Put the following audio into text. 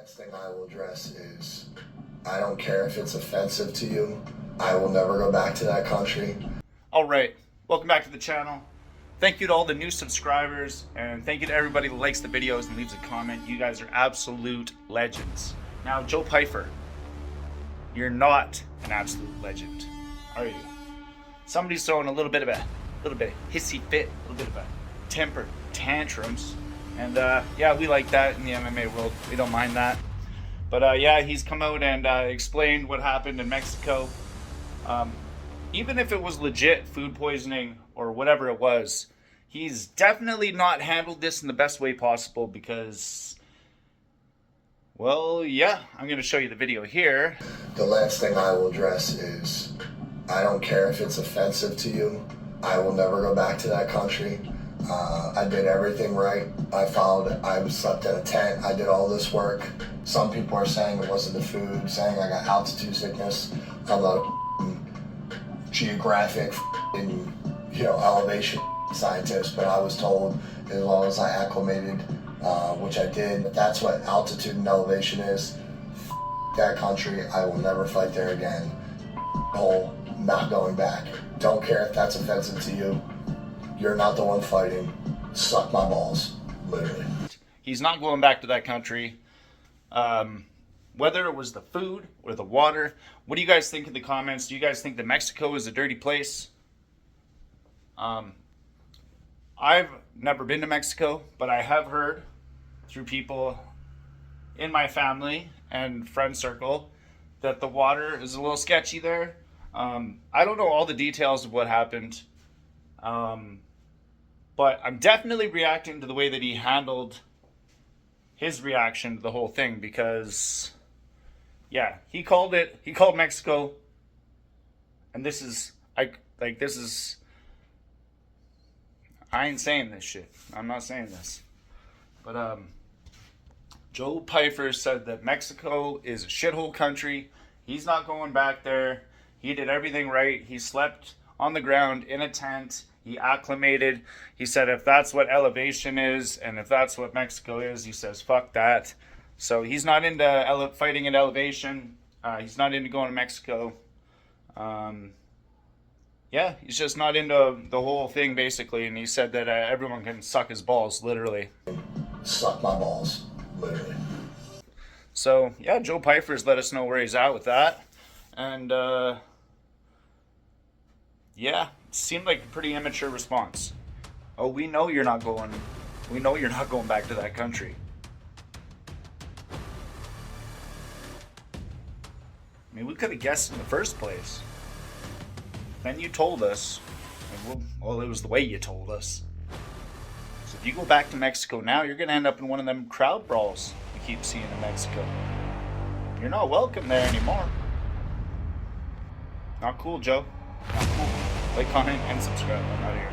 last thing I will address is, I don't care if it's offensive to you. I will never go back to that country. All right, welcome back to the channel. Thank you to all the new subscribers, and thank you to everybody who likes the videos and leaves a comment. You guys are absolute legends. Now, Joe Pyfer, you're not an absolute legend, are you? Somebody's throwing a little bit of hissy fit, a little bit of a temper tantrums, and yeah, we like that in the MMA world. We don't mind that. But yeah, he's come out and explained what happened in Mexico. Even if it was legit food poisoning or whatever it was, he's definitely not handled this in the best way possible because, well, yeah, I'm going to show you the video here. The last thing I will address is, I don't care if it's offensive to you. I will never go back to that country. I did everything right. I slept in a tent. I did all this work. Some people are saying it wasn't the food, saying I got altitude sickness. I'm not a geographic elevation scientist, but I was told as long as I acclimated, which I did, that's what altitude and elevation is. That country, I will never fight there again. Not going back. Don't care if that's offensive to you. You're not the one fighting. Suck my balls, literally. He's not going back to that country. Whether it was the food or the water, what do you guys think in the comments? Do you guys think that Mexico is a dirty place? I've never been to Mexico, but I have heard through people in my family and friend circle that the water is a little sketchy there. I don't know all the details of what happened. But I'm definitely reacting to the way that he handled his reaction to the whole thing because, yeah, he called Mexico, and this is, I ain't saying this shit. I'm not saying this. But, Joe Pyfer said that Mexico is a shithole country. He's not going back there. He did everything right. He slept on the ground in a tent. He acclimated. He said if that's what elevation is and if that's what Mexico is, he says fuck that. So he's not into fighting at elevation. He's not into going to Mexico. Yeah, he's just not into the whole thing basically. And he said that everyone can suck his balls, literally. Suck my balls, literally. So yeah, Joe Pyfer's let us know where he's at with that. And yeah, it seemed like a pretty immature response. Oh, we know you're not going back to that country. I mean, we could have guessed in the first place. Then you told us, and well, it was the way you told us. So if you go back to Mexico now, you're going to end up in one of them crowd brawls you keep seeing in Mexico. You're not welcome there anymore. Not cool, Joe. Not cool. Like, comment, and subscribe. I'm out of here.